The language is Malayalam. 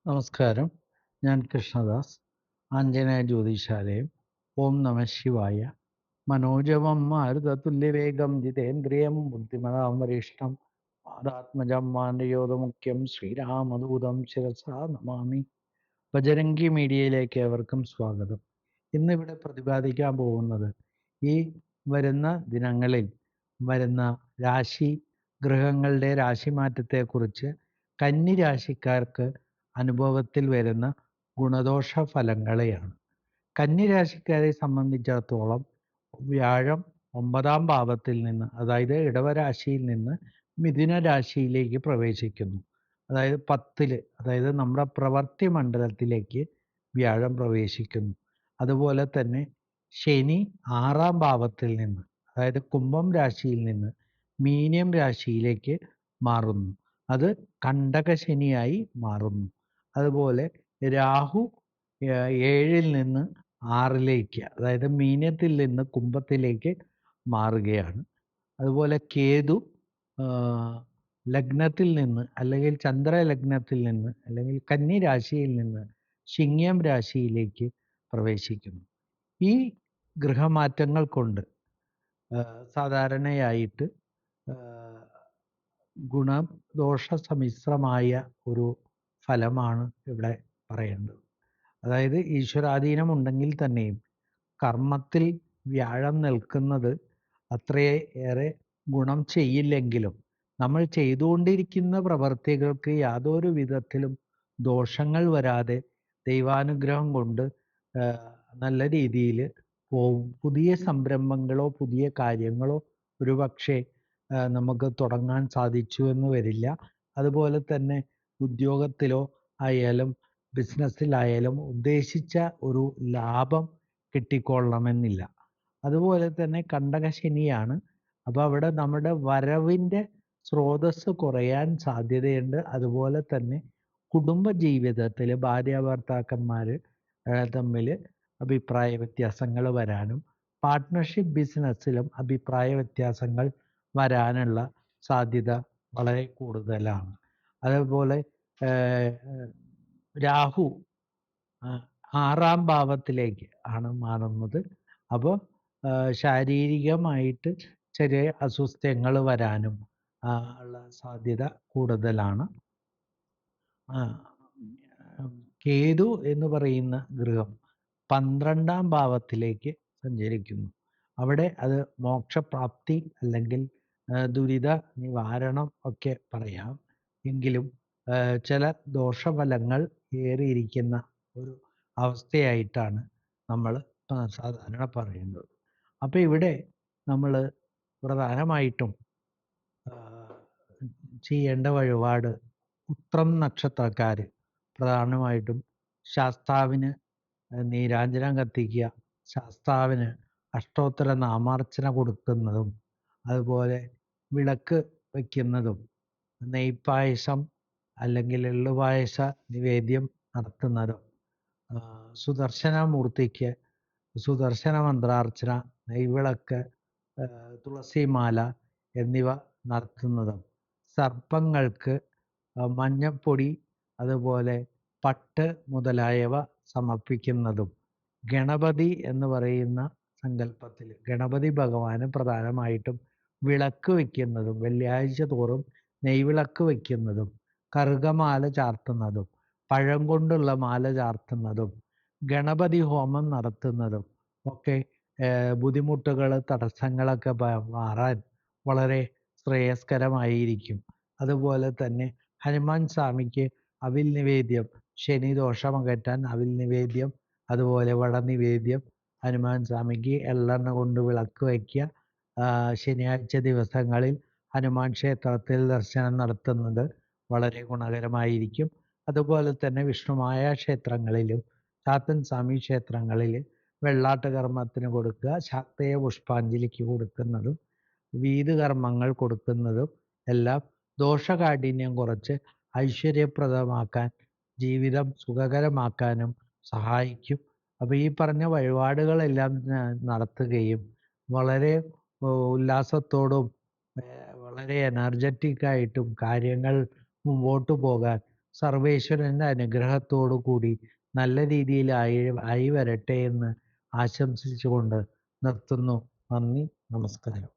നമസ്കാരം. ഞാൻ കൃഷ്ണദാസ്, ആഞ്ജനേയ ജ്യോതിശാലയം. ഓം നമഃ ശിവായ. മനോജവം മാരുതതുല്യവേഗം ജിതേന്ദ്രിയം ബുദ്ധിമതാം വരിഷ്ഠം വാതാത്മജം മാനയോധമുഖ്യം ശ്രീരാമദൂതം ശിരസാ നമാമി. ബജരംഗി മീഡിയയിലേക്ക് ഏവർക്കും സ്വാഗതം. ഇന്നിവിടെ പ്രതിപാദിക്കാൻ പോകുന്നത് ഈ വരുന്ന ദിനങ്ങളിൽ വരുന്ന രാശി ഗ്രഹങ്ങളുടെ രാശിമാറ്റത്തെക്കുറിച്ച് കന്നി രാശിക്കാർക്ക് അനുഭവത്തിൽ വരുന്ന ഗുണദോഷ ഫലങ്ങളെയാണ്. കന്നി രാശിക്കാരെ സംബന്ധിച്ചിടത്തോളം വ്യാഴം 9ാം ഭാവത്തിൽ നിന്ന്, അതായത് ഇടവരാശിയിൽ നിന്ന് മിഥുന രാശിയിലേക്ക് പ്രവേശിക്കുന്നു. അതായത് 10-ല്, അതായത് നമ്മുടെ പ്രവൃത്തി മണ്ഡലത്തിലേക്ക് വ്യാഴം പ്രവേശിക്കുന്നു. അതുപോലെ തന്നെ ശനി 6ാം ഭാവത്തിൽ നിന്ന്, അതായത് കുംഭം രാശിയിൽ നിന്ന് മീനം രാശിയിലേക്ക് മാറുന്നു. അത് കണ്ടക ശനിയായി മാറുന്നു. അതുപോലെ രാഹു 7-ൽ നിന്ന് 6-ലേക്ക്, അതായത് മീനത്തിൽ നിന്ന് കുംഭത്തിലേക്ക് മാറുകയാണ്. അതുപോലെ കേതു ലഗ്നത്തിൽ നിന്ന്, അല്ലെങ്കിൽ ചന്ദ്രലഗ്നത്തിൽ നിന്ന്, അല്ലെങ്കിൽ കന്നി രാശിയിൽ നിന്ന് ചിങ്ങം രാശിയിലേക്ക് പ്രവേശിക്കുന്നു. ഈ ഗ്രഹമാറ്റങ്ങൾ കൊണ്ട് സാധാരണയായിട്ട് ഗുണദോഷ സമ്മിശ്രമായ ഒരു ഫലമാണ് ഇവിടെ പറയേണ്ടത്. അതായത് ഈശ്വരാധീനം ഉണ്ടെങ്കിൽ തന്നെയും കർമ്മത്തിൽ വ്യാഴം നിൽക്കുന്നത് അത്രയേറെ ഗുണം ചെയ്യില്ലെങ്കിലും നമ്മൾ ചെയ്തുകൊണ്ടിരിക്കുന്ന പ്രവർത്തികൾക്ക് യാതൊരു വിധത്തിലും ദോഷങ്ങൾ വരാതെ ദൈവാനുഗ്രഹം കൊണ്ട് നല്ല രീതിയിൽ പോവും. പുതിയ സംരംഭങ്ങളോ പുതിയ കാര്യങ്ങളോ ഒരുപക്ഷെ നമുക്ക് തുടങ്ങാൻ സാധിച്ചു എന്ന് വരില്ല. അതുപോലെ തന്നെ ഉദ്യോഗത്തിലോ ആയാലും ബിസിനസ്സിലായാലും ഉദ്ദേശിച്ച ഒരു ലാഭം കിട്ടിക്കൊള്ളണമെന്നില്ല. അതുപോലെ തന്നെ കണ്ടക ശനിയാണ്. അപ്പോൾ അവിടെ നമ്മുടെ വരവിൻ്റെ സ്രോതസ്സ് കുറയാൻ സാധ്യതയുണ്ട്. അതുപോലെ തന്നെ കുടുംബ ജീവിതത്തിൽ ഭാര്യ ഭർത്താക്കന്മാർ തമ്മിൽ അഭിപ്രായ വ്യത്യാസങ്ങൾ വരാനും പാർട്ട്ണർഷിപ്പ് ബിസിനസ്സിലും അഭിപ്രായ വ്യത്യാസങ്ങൾ വരാനുള്ള സാധ്യത വളരെ കൂടുതലാണ്. അതുപോലെ രാഹു 6ാം ഭാവത്തിലേക്ക് ആണ് മാറുന്നത്. അപ്പോൾ ശാരീരികമായിട്ട് ചെറിയ അസ്വസ്ഥ്യങ്ങൾ വരാനും ഉള്ള സാധ്യത കൂടുതലാണ്. കേതു എന്ന് പറയുന്ന ഗ്രഹം 12ാം ഭാവത്തിലേക്ക് സഞ്ചരിക്കുന്നു. അവിടെ അത് മോക്ഷപ്രാപ്തി അല്ലെങ്കിൽ ദുരിത നിവാരണം ഒക്കെ പറയാം. എങ്കിലും ചില ദോഷഫലങ്ങൾ ഏറിയിരിക്കുന്ന ഒരു അവസ്ഥയായിട്ടാണ് നമ്മൾ സാധാരണ പറയുന്നത്. അപ്പോൾ ഇവിടെ നമ്മൾ പ്രധാനമായിട്ടും ചെയ്യേണ്ട വഴിപാട്, ഉത്രം നക്ഷത്രക്കാർ പ്രധാനമായിട്ടും ശാസ്താവിന് നീരാഞ്ജനം കത്തിക്കുക, ശാസ്താവിന് അഷ്ടോത്തര നാമാർച്ചന കൊടുക്കുന്നതും, അതുപോലെ വിളക്ക് വയ്ക്കുന്നതും, നെയ്പായസം അല്ലെങ്കിൽ എള്ളുപായസ നിവേദ്യം നടത്തുന്നതും, സുദർശനമൂർത്തിക്ക് സുദർശന മന്ത്രാർച്ചന, നെയ്വിളക്ക്, തുളസിമാല എന്നിവ നടത്തുന്നതും, സർപ്പങ്ങൾക്ക് മഞ്ഞപ്പൊടി അതുപോലെ പട്ട് മുതലായവ സമർപ്പിക്കുന്നതും, ഗണപതി എന്ന് പറയുന്ന സങ്കല്പത്തിൽ ഗണപതി ഭഗവാന് പ്രധാനമായിട്ടും വിളക്ക് വയ്ക്കുന്നതും, വെള്ളിയാഴ്ച തോറും നെയ്വിളക്ക് വയ്ക്കുന്നതും, കറുകമാല ചാർത്തുന്നതും, പഴം കൊണ്ടുള്ള മാല ചാർത്തുന്നതും, ഗണപതി ഹോമം നടത്തുന്നതും ഒക്കെ ബുദ്ധിമുട്ടുകൾ, തടസ്സങ്ങളൊക്കെ മാറാൻ വളരെ ശ്രേയസ്കരമായിരിക്കും. അതുപോലെ തന്നെ ഹനുമാൻ സ്വാമിക്ക് അവിൽ നിവേദ്യം, ശനി ദോഷമകറ്റാൻ അവിൽ നിവേദ്യം, അതുപോലെ വട നിവേദ്യം, ഹനുമാൻ സ്വാമിക്ക് എള്ളെണ്ണ കൊണ്ട് വിളക്ക് വയ്ക്കുക. ശനിയാഴ്ച ദിവസങ്ങളിൽ ഹനുമാൻ ക്ഷേത്രത്തിൽ ദർശനം നടത്തുന്നത് വളരെ ഗുണകരമായിരിക്കും. അതുപോലെ തന്നെ വിഷ്ണുമായ ക്ഷേത്രങ്ങളിലും ചാത്തൻ സ്വാമി ക്ഷേത്രങ്ങളിൽ വെള്ളാട്ട് കർമ്മത്തിന് കൊടുക്കുക, ശാക്തേയ പുഷ്പാഞ്ജലിക്ക് കൊടുക്കുന്നതും വീതുകർമ്മങ്ങൾ കൊടുക്കുന്നതും എല്ലാം ദോഷകാഠിന്യം കുറച്ച് ഐശ്വര്യപ്രദമാക്കാൻ, ജീവിതം സുഖകരമാക്കാനും സഹായിക്കും. അപ്പോൾ ഈ പറഞ്ഞ വഴിപാടുകളെല്ലാം നടത്തുകയും വളരെ ഉല്ലാസത്തോടും വളരെ എനർജറ്റിക്കായിട്ടും കാര്യങ്ങൾ മുമ്പോട്ട് പോകാൻ സർവേശ്വരൻ്റെ അനുഗ്രഹത്തോടു കൂടി നല്ല രീതിയിൽ ആയി വരട്ടെ എന്ന് ആശംസിച്ചുകൊണ്ട് നിർത്തുന്നു. നന്ദി, നമസ്കാരം.